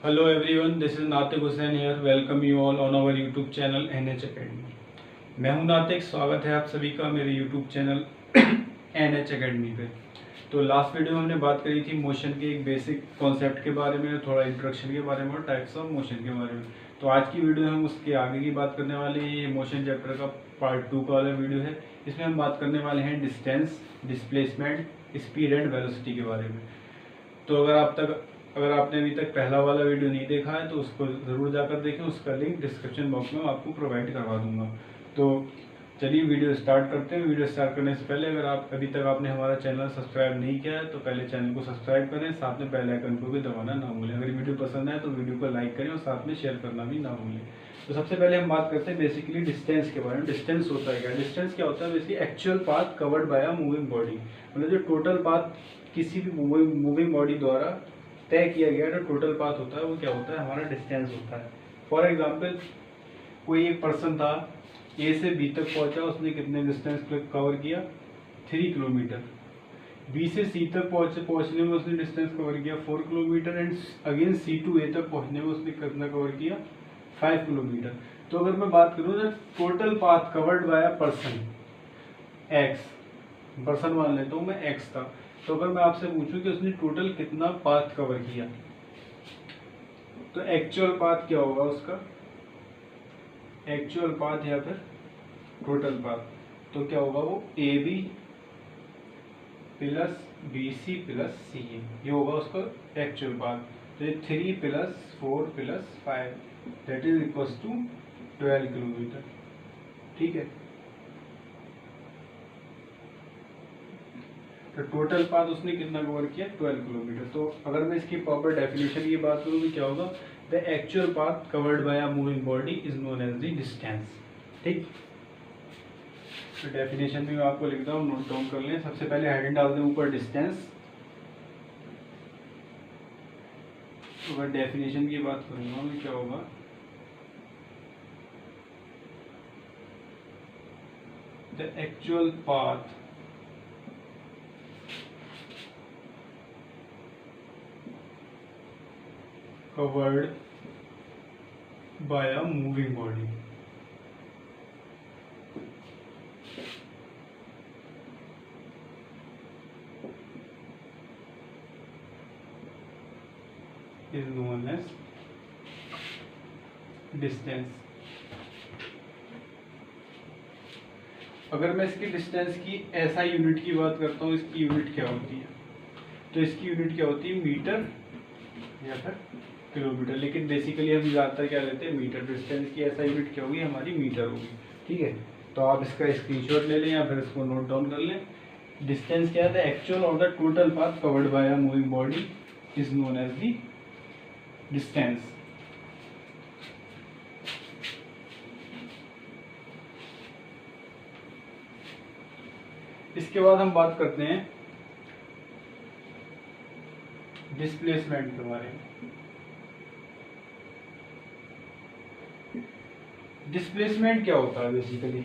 Hello everyone, this is नातिक Hussain here. Welcome you all on our YouTube channel NH Academy. मैं हूं नातिक, स्वागत है आप सभी का मेरे YouTube चैनल NH Academy पे। तो लास्ट वीडियो में हमने बात करी थी मोशन के एक बेसिक कॉन्सेप्ट के बारे में, थोड़ा इंट्रोडक्शन के बारे में और टाइप्स ऑफ मोशन के बारे में। तो आज की वीडियो हम उसके आगे की बात करने वाले हैं। ये मोशन चैप्टर का पार्ट 2 का वाला वीडियो है। इसमें हम बात करने वाले हैं distance, displacement, speed and velocity के बारे में। तो अगर आपने अभी तक पहला वाला वीडियो नहीं देखा है तो उसको ज़रूर जाकर देखें। उसका लिंक डिस्क्रिप्शन बॉक्स में आपको प्रोवाइड करवा दूंगा। तो चलिए वीडियो स्टार्ट करते हैं। वीडियो स्टार्ट करने से पहले अगर आप अभी तक आपने हमारा चैनल सब्सक्राइब नहीं किया है तो पहले चैनल को सब्सक्राइब करें, साथ में बेल आइकन को भी दबाना ना भूलें। अगर वीडियो पसंद आए तो वीडियो को लाइक करें और साथ में शेयर करना भी ना भूलें। तो सबसे पहले हम बात करते हैं बेसिकली डिस्टेंस के बारे में। डिस्टेंस होता है क्या? डिस्टेंस क्या होता है? Basically actual path covered by a moving body, मतलब जो टोटल पाथ किसी भी मूविंग बॉडी द्वारा तय किया गया जो टोटल पाथ होता है वो क्या होता है? हमारा डिस्टेंस होता है। फॉर एग्जाम्पल, कोई एक पर्सन था, ए से बी तक पहुंचा, उसने कितने डिस्टेंस कवर किया? 3 किलोमीटर। बी से सी तक पहुंचने में उसने डिस्टेंस कवर किया 4 kilometre and again C to A तक पहुंचने में उसने कितना कवर किया? 5 किलोमीटर। तो अगर मैं बात करूँ ना, total path covered by a person x, person मान लेता हूँ मैं एक्स था। तो अगर मैं आपसे पूछूं कि उसने टोटल कितना पाथ कवर किया, तो एक्चुअल पाथ क्या होगा उसका? एक्चुअल पाथ या फिर टोटल पाथ, तो क्या होगा वो? A B plus B C plus C A, ये होगा उसका एक्चुअल पाथ। तो ये 3 plus 4 plus 5 that is equal to 12 kilometre. ठीक है, तो टोटल पाथ उसने कितना कवर किया? 12 किलोमीटर। तो अगर मैं इसकी प्रॉपर डेफिनेशन की बात करूँ तो क्या होगा? The actual path covered by a moving body is known as the distance. ठीक, तो डेफिनेशन भी मैं आपको लिखता हूँ, नोट डाउन कर लें। सबसे पहले हेडिंग डाल दें ऊपर डिस्टेंस। तो अगर डेफिनेशन की बात करूँगा तो क्या होगा? The actual path covered by a moving body is known as distance। अगर मैं इसकी डिस्टेंस की ऐसा यूनिट की बात करता हूँ, इसकी यूनिट क्या होती है? तो इसकी यूनिट क्या होती है? मीटर या फिर किलोमीटर। लेकिन बेसिकली हम ज़्यादातर क्या लेते हैं? मीटर। डिस्टेंस की ऐसा यूनिट क्या होगी? हमारी मीटर होगी। ठीक है, तो आप इसका स्क्रीनशॉट ले लें या फिर इसको नोट डाउन कर लें। डिस्टेंस क्या है? एक्चुअल और the total path covered by a moving body is known as the distance. इसके बाद हम बात करते हैं डिस्प्लेसमेंट के बारे में। डिस्प्लेसमेंट क्या होता है? बेसिकली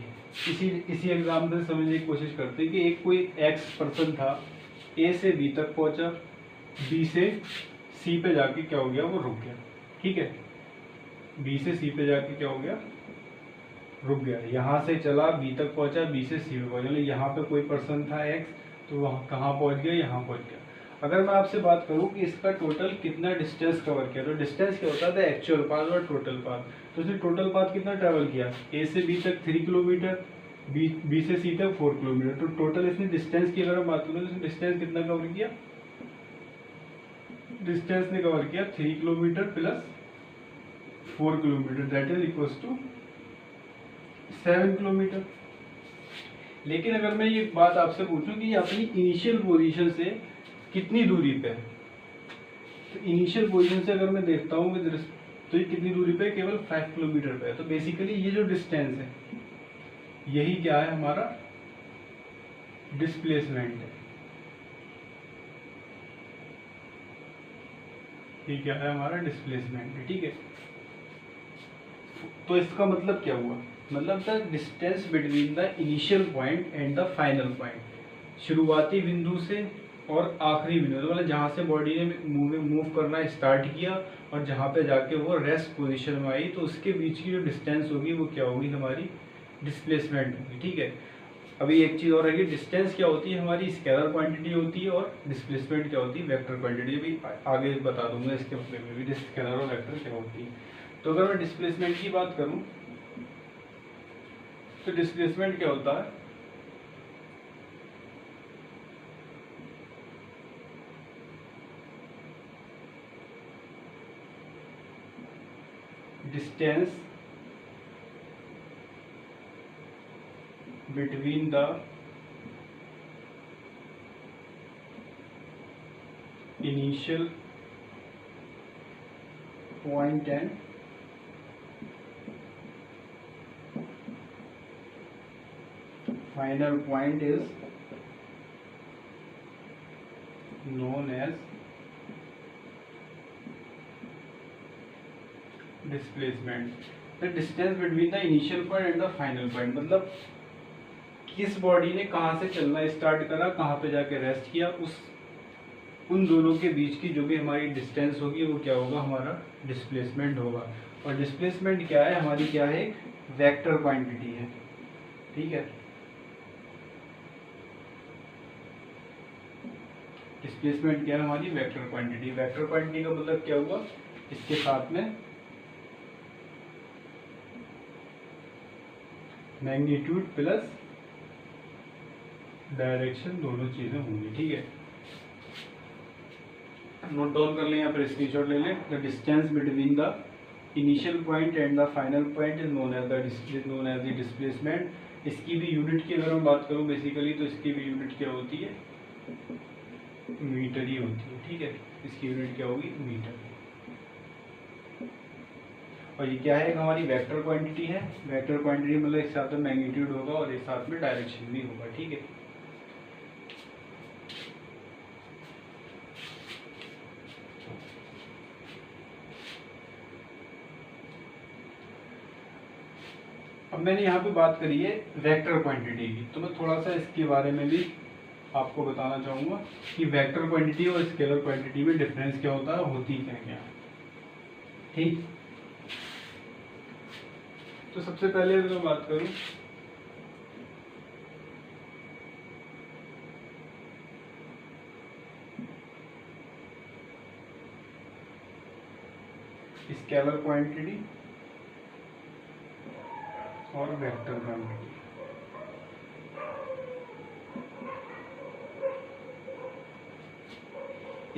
इसी एग्जाम्पल से समझने की कोशिश करते हैं कि एक कोई एक्स पर्सन था, ए से बी तक पहुंचा, बी से सी पे जाके क्या हो गया? वो रुक गया। ठीक है, बी से सी पे जाके क्या हो गया? रुक गया। यहाँ से चला, बी तक पहुंचा, बी से सी पे पहुंचा। मतलब यहाँ पे कोई पर्सन था एक्स, तो वहाँ कहाँ पहुंच गया? यहाँ पहुंच गया। अगर मैं आपसे बात करूँ कि इसका टोटल कितना डिस्टेंस कवर किया, तो डिस्टेंस क्या होता है? एक्चुअल पाथ और टोटल पाथ। तो इसने टोटल पाथ कितना ट्रैवल किया? ए से बी तक 3 किलोमीटर, बी से सी तक 4 किलोमीटर। तो टोटल इसने डिस्टेंस की अगर हम बात करें तो इसने डिस्टेंस कितना कवर किया? डिस्टेंस ने कवर किया 3 kilometre plus 4 kilometre that is equal to 7 kilometre. लेकिन अगर मैं ये बात आपसे पूछूं कि ये अपनी इनिशियल पोजीशन से कितनी दूरी पे है, तो इनिशियल पोजीशन से अगर मैं देखता हूँ तो ये कितनी दूरी पे? केवल 5 किलोमीटर पे है। तो बेसिकली ये जो डिस्टेंस है यही क्या है? हमारा डिस्प्लेसमेंट है। ये क्या है? हमारा डिस्प्लेसमेंट है। ठीक है, तो इसका मतलब क्या हुआ? मतलब the distance between the initial point and the final point, शुरुआती बिंदु से और आखिरी बिंदु, मतलब जहाँ से बॉडी ने मूव करना स्टार्ट किया और जहाँ पे जाके वो रेस्ट पोजीशन में आई, तो उसके बीच की जो डिस्टेंस होगी वो क्या होगी, हमारी डिस्प्लेसमेंट होगी। ठीक है, अभी एक चीज़ और है कि डिस्टेंस क्या होती है, हमारी स्केलर क्वांटिटी होती है, और डिस्प्लेसमेंट क्या होती है, वेक्टर क्वांटिटी। भी आगे बता दूंगा इसके बारे में भी, स्केलर और वेक्टर क्या होती है। तो अगर मैं डिस्प्लेसमेंट की बात करूँ तो डिस्प्लेसमेंट क्या होता है, distance between the initial point and final point is known as displacement. The distance between the initial point and the final point, मतलब किस बॉडी ने कहाँ से चलना स्टार्ट करा, कहाँ पे जाके रेस्ट किया, उन दोनों के बीच की जो भी हमारी डिस्टेंस होगी वो क्या होगा, हमारा डिस्प्लेसमेंट होगा। और डिस्प्लेसमेंट क्या है, हमारी क्या है, एक वेक्टर क्वांटिटी है। ठीक है, डिस्प्लेसमेंट क्या है, हमारी वेक्टर क्वांटिटी। वेक्टर क्वांटिटी का मतलब क्या हुआ, इसके साथ में मैग्नीट्यूड प्लस डायरेक्शन दोनों चीजें होंगी। ठीक है, नोट डाउन कर लें या फिर स्क्रीनशॉट ले लें। The distance between the initial point and the final point is known as the displacement. इसकी भी यूनिट की अगर मैं बात करूं बेसिकली, तो इसकी भी यूनिट क्या होती है, मीटर ही होती है। ठीक है, इसकी यूनिट क्या होगी, मीटर। और ये क्या है, हमारी वेक्टर क्वांटिटी है। वेक्टर क्वांटिटी मतलब एक साथ में मैग्नीट्यूड होगा और एक साथ में डायरेक्शन भी होगा। ठीक है, अब मैंने यहाँ पे बात करी है वेक्टर क्वांटिटी की, तो मैं थोड़ा सा इसके बारे में भी आपको बताना चाहूँगा कि वेक्टर क्वांटिटी और स्केलर क्वांटिटी में डिफरेंस क्या होता है, होती क्या क्या। ठीक, तो सबसे पहले अगर मैं बात करूँ स्केलर क्वांटिटी और वेक्टर क्वांटिटी।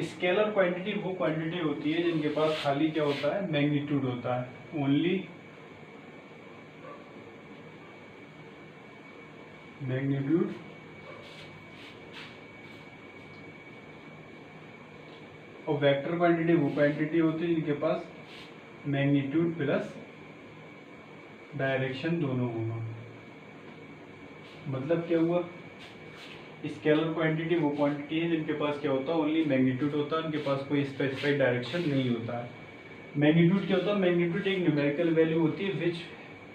स्केलर क्वांटिटी वो क्वांटिटी होती है जिनके पास खाली क्या होता है, मैग्नीट्यूड होता है, ओनली मैग्नीट्यूड। और वेक्टर क्वांटिटी वो क्वांटिटी होती है जिनके पास मैग्नीट्यूड प्लस डायरेक्शन दोनों होगा। मतलब क्या हुआ, स्केलर क्वांटिटी वो क्वांटिटी है जिनके पास क्या होता है, ओनली मैग्नीट्यूड होता है, उनके पास कोई स्पेसिफाइड डायरेक्शन नहीं होता है। मैग्नीट्यूड क्या होता है, मैग्नीट्यूड एक न्यूमेरिकल वैल्यू होती है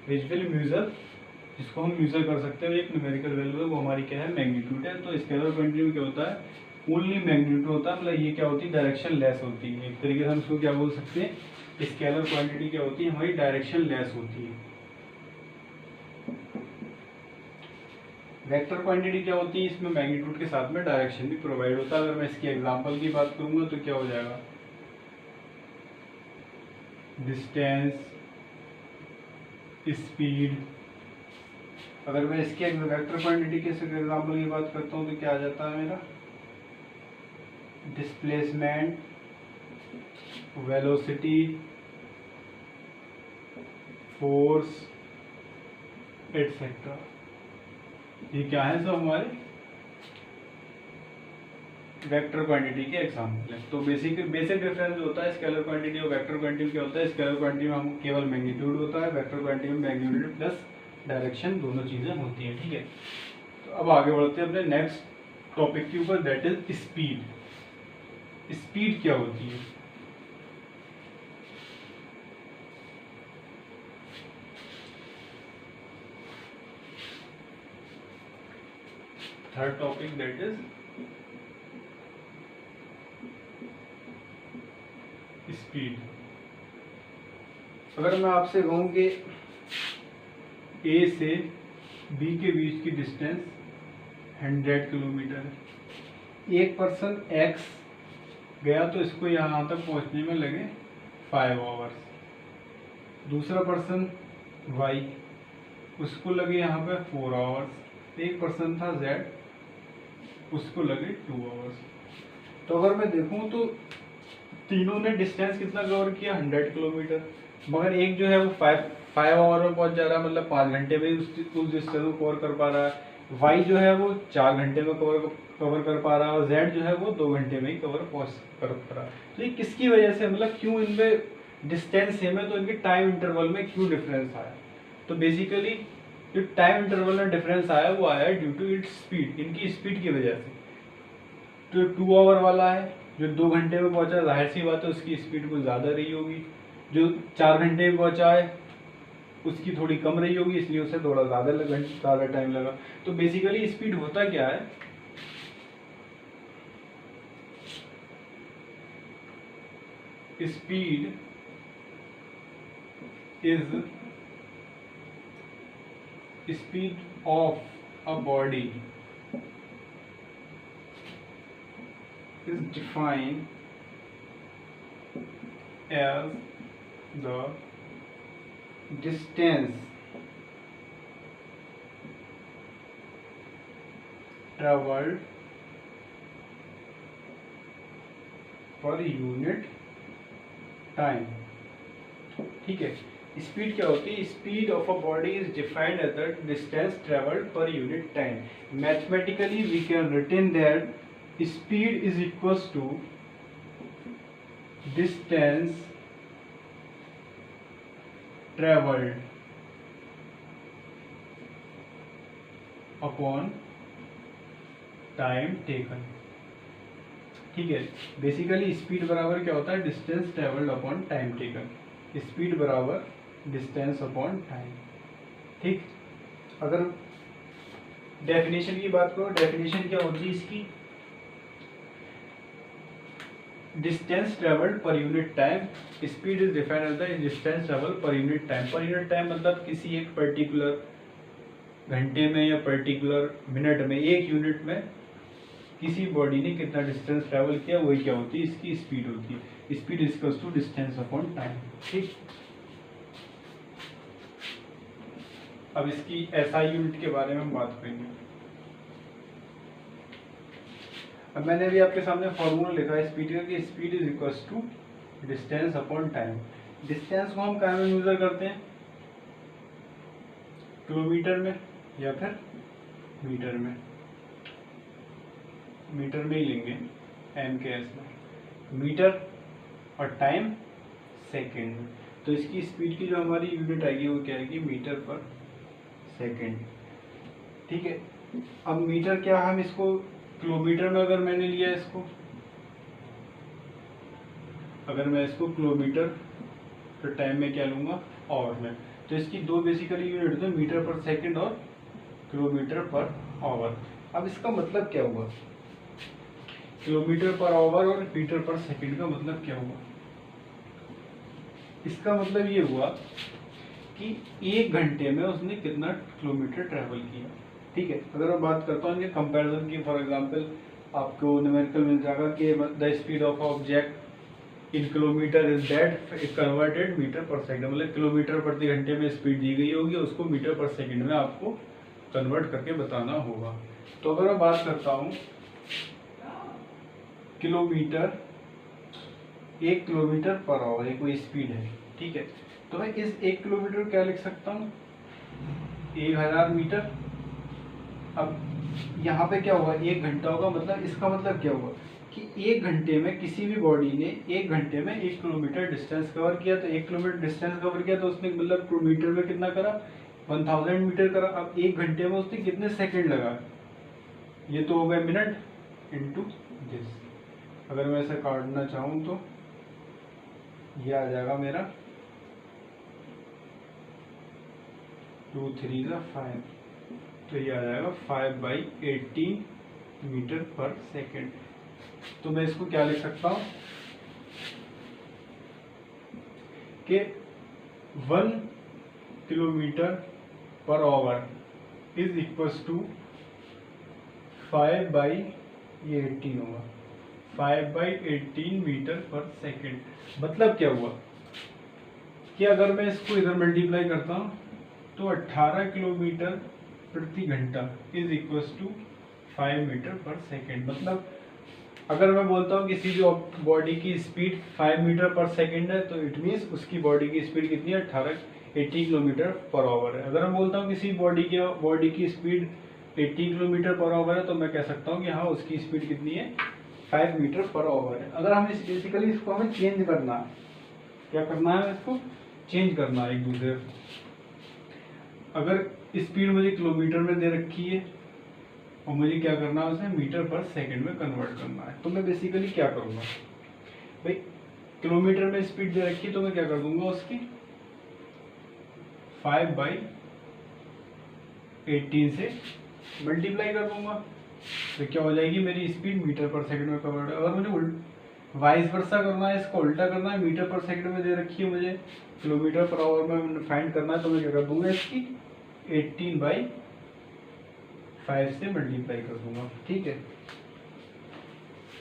विच विल म्यूजर, जिसको हम म्यूजर कर सकते हैं, एक न्यूमेरिकल वैल्यू है, वो हमारी क्या है, मैग्नीट्यूड है। तो स्केलर क्वांटिटी में क्या होता है, ओनली मैग्नीट्यूड होता है, मतलब ये क्या होती है, डायरेक्शन लेस होती है। एक तरीके से हम इसको क्या बोल सकते हैं, स्केलर क्वांटिटी क्या होती है, हमारी डायरेक्शन लेस होती है। वेक्टर क्वांटिटी क्या होती है, इसमें मैग्नीट्यूड के साथ में डायरेक्शन भी प्रोवाइड होता है। अगर मैं इसकी एग्जांपल की बात करूंगा तो क्या हो जाएगा, डिस्टेंस, स्पीड। अगर मैं इसके वेक्टर क्वांटिटी के एग्जांपल की बात करता हूं तो क्या आ जाता है मेरा, डिस्प्लेसमेंट, वेलोसिटी, फोर्स एटसेट्रा। ये क्या है, सब हमारे वेक्टर क्वांटिटी के एग्जाम्पल है। तो बेसिक डिफरेंस जो होता है स्केलर क्वांटिटी और वेक्टर क्वांटिटी में क्या होता है, स्केलर क्वांटिटी में हम केवल मैग्नीट्यूड होता है, वेक्टर क्वांटिटी में मैग्नीट्यूड प्लस डायरेक्शन दोनों चीजें होती हैं। ठीक है, तो अब आगे बढ़ते हैं अपने नेक्स्ट टॉपिक के ऊपर, दैट इज स्पीड। स्पीड क्या होती है, third topic that is speed. अगर मैं आपसे कहूँ कि ए से बी के बीच की डिस्टेंस 100 किलोमीटर है, एक पर्सन एक्स गया तो इसको यहाँ तक पहुँचने में लगे 5 आवर्स, दूसरा पर्सन वाई उसको लगे यहाँ पे 4 आवर्स, एक पर्सन था जेड उसको लगे 2 आवर्स। तो अगर मैं देखूँ तो तीनों ने डिस्टेंस कितना कवर किया 100 किलोमीटर, मगर एक जो है वो 5 आवर में पहुंच जा रहा है, मतलब 5 घंटे में उस डिस्टेंस को कवर कर पा रहा है। वाई जो है वो 4 घंटे में कवर कर पा रहा है, और जेड जो है वो 2 घंटे में ही कवर कर पा रहा है। तो ये किसकी वजह से, मतलब क्यों इनमें डिस्टेंस सेम है तो इनके टाइम इंटरवल में क्यों डिफरेंस आया? तो बेसिकली जो टाइम इंटरवल में डिफरेंस आया वो आया ड्यू टू इट्स स्पीड, इनकी स्पीड की वजह से। तो 2 आवर वाला है जो 2 घंटे में पहुंचा, जाहिर सी बात है उसकी स्पीड कुछ ज़्यादा रही होगी। जो 4 घंटे में पहुंचा है उसकी थोड़ी कम रही होगी, इसलिए उसे थोड़ा ज़्यादा टाइम लगा। तो बेसिकली स्पीड होता क्या है, speed is speed of a body is defined as the distance traveled per unit time। ठीक है, स्पीड क्या होती है? Speed of a body is defined as the distance travelled per unit time. Mathematically we can written that speed is equals to distance traveled upon time taken। ठीक है, basically speed बराबर क्या होता है? Distance travelled upon time taken. Speed बराबर distance upon time. ठीक, अगर definition की बात करो, डेफिनेशन क्या होती है इसकी? Distance travelled per unit time, speed is defined as the distance travel per unit time. Per unit time मतलब किसी एक पर्टिकुलर घंटे में या पर्टिकुलर मिनट में, एक यूनिट में किसी बॉडी ने कितना डिस्टेंस ट्रेवल किया, वही क्या होती है? इसकी स्पीड होती है। Speed is equals to distance upon time. ठीक, अब इसकी एसआई यूनिट के बारे में हम बात करेंगे। अब मैंने भी आपके सामने फॉर्मूला लिखा है स्पीड का कि speed is equals to distance upon time. Distance को हम कहाँ में मेजर करते हैं? किलोमीटर में या फिर मीटर में? मीटर में ही लेंगे, एम के एस में। मीटर और टाइम सेकेंड में। तो इसकी स्पीड की जो हमारी यूनिट आएगी वो क्या आएगी? मीटर पर सेकेंड। ठीक है, अब मीटर क्या, हम इसको किलोमीटर में अगर मैंने लिया इसको, अगर मैं इसको किलोमीटर तो टाइम में क्या लूँगा? आवर में। तो इसकी दो बेसिकली यूनिट होते हैं, मीटर पर सेकंड और किलोमीटर पर आवर। अब इसका मतलब क्या हुआ? किलोमीटर पर आवर और मीटर पर सेकंड का मतलब क्या हुआ? इसका मतलब ये हुआ कि एक घंटे में उसने कितना किलोमीटर ट्रेवल किया। ठीक है, अगर मैं बात करता हूँ इनके कंपैरिजन की, फॉर एग्जांपल आपको न्यूमेरिकल मिल जाएगा कि the speed of object in kilometre is that converted metre per second, मतलब किलोमीटर प्रति घंटे में स्पीड दी गई होगी, उसको मीटर पर सेकंड में आपको कन्वर्ट करके बताना होगा। तो अगर मैं बात करता हूँ किलोमीटर, 1 किलोमीटर पर आवर ये कोई स्पीड है। ठीक है, तो मैं इस 1 किलोमीटर क्या लिख सकता हूँ? 1000 मीटर। अब यहाँ पे क्या होगा? 1 घंटा होगा, मतलब इसका मतलब क्या हुआ कि 1 घंटे में किसी भी बॉडी ने 1 घंटे में 1 किलोमीटर डिस्टेंस कवर किया। तो 1 किलोमीटर डिस्टेंस कवर किया तो उसने मतलब मीटर में कितना करा? 1000 मीटर करा। अब 1 घंटे में उसने कितने सेकंड लगा? ये तो हो गए मिनट इंटू दिस। अगर मैं ऐसे काटना चाहूँ तो ये आ जाएगा मेरा 2 3 5, तो ये आ जाएगा 5/18 मीटर पर सेकेंड। तो मैं इसको क्या लिख सकता हूँ? कि 1 kilometre per hour is equals to 5/18 होगा, 5/18 मीटर पर सेकेंड। मतलब क्या हुआ कि अगर मैं इसको इधर मल्टीप्लाई करता हूँ तो 18 किलोमीटर प्रति घंटा इज इक्वल्स टू 5 मीटर पर सेकेंड। मतलब अगर मैं बोलता हूँ किसी भी बॉडी की स्पीड 5 मीटर पर सेकेंड है तो इट मीन्स उसकी बॉडी की स्पीड कितनी है, 80 किलोमीटर पर आवर है। अगर मैं बोलता हूँ किसी बॉडी की स्पीड 80 किलोमीटर पर आवर है तो मैं कह सकता हूँ कि हाँ उसकी स्पीड कितनी है, 5 मीटर पर आवर है। अगर हम बेसिकली इसको हमें चेंज करना है, क्या करना है, इसको चेंज करना है एक दूसरे। अगर स्पीड मुझे किलोमीटर में दे रखी है और मुझे क्या करना है, उसे मीटर पर सेकंड में कन्वर्ट करना है, तो मैं बेसिकली क्या करूँगा भाई, किलोमीटर में स्पीड दे रखी है तो मैं क्या कर दूंगा, उसकी 5/18 से मल्टीप्लाई कर दूंगा तो क्या हो जाएगी, मेरी स्पीड मीटर पर सेकंड में कन्वर्ट। अगर मुझे वाइस वर्सा करना है, इसको उल्टा करना है, मीटर पर सेकंड में दे रखी है, मुझे किलोमीटर पर आवर में फाइंड करना है, तो मैं क्या कर दूंगा, इसकी 18/5 से मल्टीप्लाई कर दूंगा। ठीक है,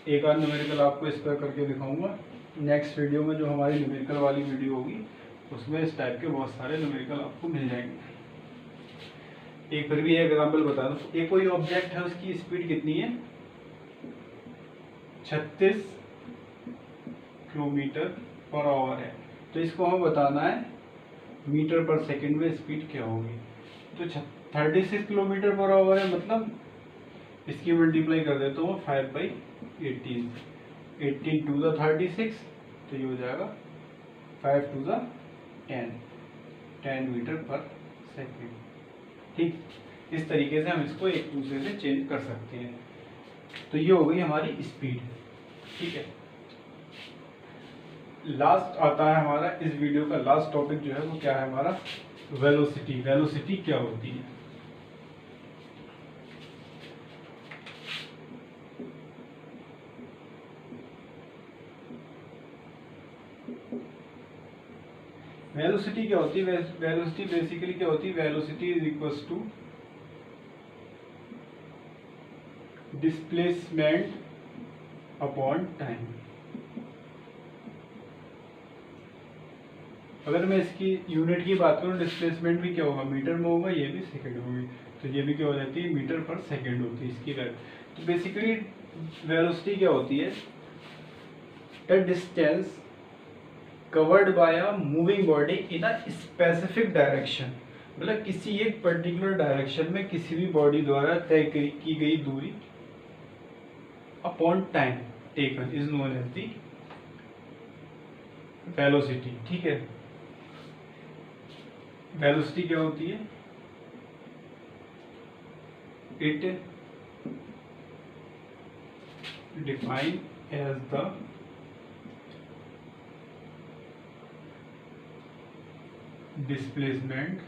एक आध न्यूमेरिकल आपको इस पर करके दिखाऊंगा नेक्स्ट वीडियो में, जो हमारी न्यूमेरिकल वाली वीडियो होगी उसमें इस टाइप के बहुत सारे न्यूमेरिकल आपको मिल जाएंगे। एक फिर भी एग्जाम्पल बता दूं, एक कोई ऑब्जेक्ट है, उसकी स्पीड कितनी है, 36 किलोमीटर पर आवर है, तो इसको हमें बताना है मीटर पर सेकंड में स्पीड क्या होगी। तो 36 किलोमीटर पर आवर है, मतलब इसकी मल्टीप्लाई कर देता हूँ 5/18, 18 टू द 36, तो ये हो जाएगा 5 to the 10 metre per second. ठीक, इस तरीके से हम इसको एक दूसरे से चेंज कर सकते हैं। तो ये हो गई हमारी स्पीड। ठीक है, लास्ट आता है हमारा इस वीडियो का लास्ट टॉपिक जो है वो क्या है हमारा, वेलोसिटी। वेलोसिटी क्या होती है। वेलोसिटी क्या होती है, वेलोसिटी बेसिकली क्या होती है, velocity is equals to displacement upon time. अगर मैं इसकी यूनिट की बात करूं, डिस्प्लेसमेंट भी क्या होगा, मीटर में होगा, ये भी सेकंड में होगी, तो ये भी क्या हो जाती है, मीटर पर सेकंड होती है इसकी वैल्यू। तो बेसिकली वेलोसिटी क्या होती है, the distance covered by a moving body in a specific direction. मतलब किसी एक पर्टिकुलर डायरेक्शन में किसी भी बॉडी द्वारा तय की गई दूरी upon time taken is known as the velocity. ठीक है, वेलोसिटी क्या होती है, it define as the displacement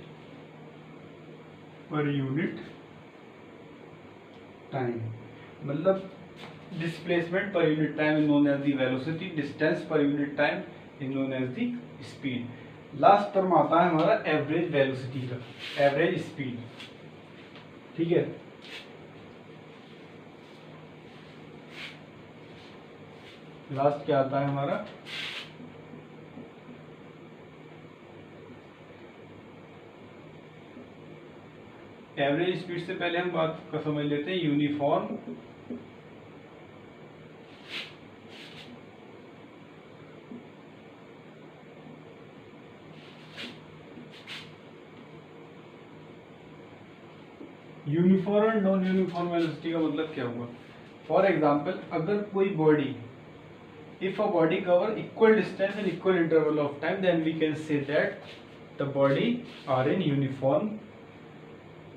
per unit time. मतलब displacement per unit time is known as the velocity, distance per unit time is known as the speed. Last term आता है हमारा average velocity का, average speed. ठीक है, last क्या आता है हमारा, एवरेज स्पीड से पहले हम बात का समझ लेते हैं यूनिफॉर्म यूनिफॉर्म और नॉन यूनिफॉर्म वेलोसिटी का मतलब क्या हुआ। फॉर एग्जाम्पल, अगर कोई body, if a body cover equal distance in equal interval of time, then we can say that the body are in uniform,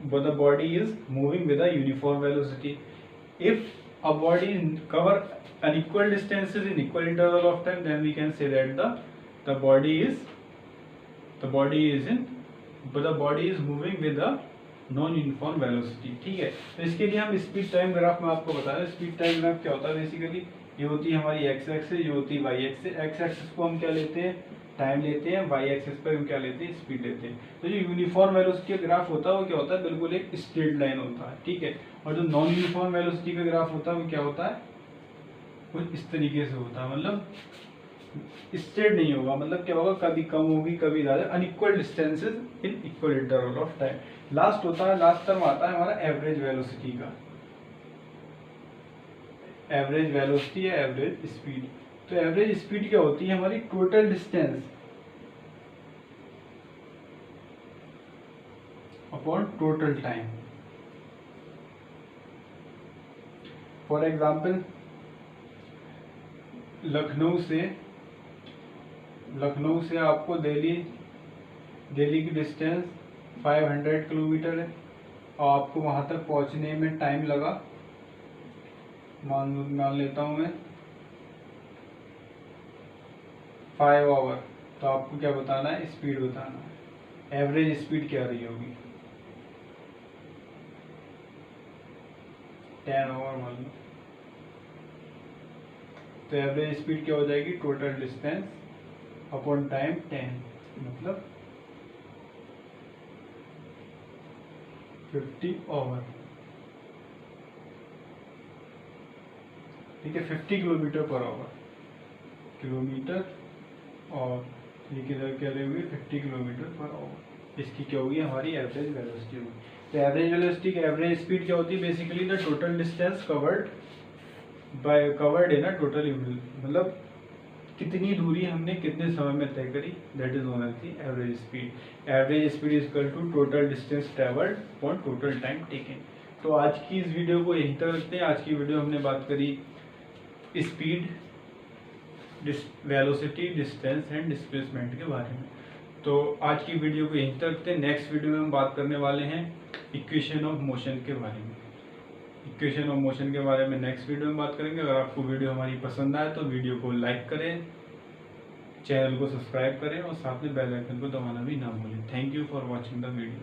but the body is moving with a uniform velocity. If a body cover unequal distances in equal interval of time, then we can say that the body is moving with a non uniform velocity. ठीक है, तो इसके लिए हम speed time graph में आपको बता रहे हैं। स्पीड टाइम ग्राफ क्या होता है, बेसिकली ये होती है हमारी एक्स एक्सिस, ये होती है वाई एक्सिस। एक्स एक्सिस को हम क्या लेते हैं, टाइम लेते हैं, वाई एक्सिस पर हम क्या लेते हैं, स्पीड लेते हैं। तो जो यूनिफॉर्म वेलोसिटी का ग्राफ होता है वो क्या होता है, बिल्कुल एक स्ट्रेट लाइन होता है, ठीक है। और जो नॉन यूनिफॉर्म वेलोसिटी का ग्राफ होता है वो क्या होता है, कुछ इस तरीके से होता है, मतलब स्ट्रेट नहीं होगा, मतलब क्या होगा, कभी कम होगी कभी ज़्यादा, unequal distances in equal interval of time. Last होता है, लास्ट टर्म आता है हमारा एवरेज वेलोसिटी का, एवरेज वेलोसिटी या एवरेज स्पीड। तो एवरेज स्पीड क्या होती है, हमारी total distance upon total time. For example Lucknow से आपको दिल्ली की डिस्टेंस 500 किलोमीटर है और आपको वहाँ तक पहुँचने में टाइम लगा, मान लेता हूँ मैं 5 आवर। तो आपको क्या बताना है, स्पीड बताना है। एवरेज स्पीड क्या रही होगी, 10 आवर मान लो। तो एवरेज स्पीड क्या हो जाएगी, टोटल डिस्टेंस अपॉन टाइम 10, मतलब 50 आवर, ठीक है। 50 किलोमीटर पर आवर, किलोमीटर, और ये किधर क्या रही हुई, 50 किलोमीटर पर आवर। इसकी क्या होगी, हमारी एवरेज वेलोसिटी होगी। तो एवरेज वेलोसिटी की एवरेज स्पीड क्या होती है, basically the total distance covered in a total unit, मतलब कितनी दूरी हमने कितने समय में तय करी, that is known as the average speed. Average speed is equal to total distance travelled upon total time taken. तो आज की इस वीडियो को यहीं तक रखते हैं। आज की वीडियो हमने बात करी speed, velocity, distance and displacement के बारे में। तो आज की वीडियो को यहीं तक रखते हैं। नेक्स्ट वीडियो में हम बात करने वाले हैं इक्वेशन ऑफ मोशन के बारे में। इक्वेशन ऑफ मोशन के बारे में नेक्स्ट वीडियो में बात करेंगे। अगर आपको वीडियो हमारी पसंद आए तो वीडियो को लाइक करें, चैनल को सब्सक्राइब करें और साथ में बेल आइकन को दबाना भी ना भूलें। Thank you for watching the video.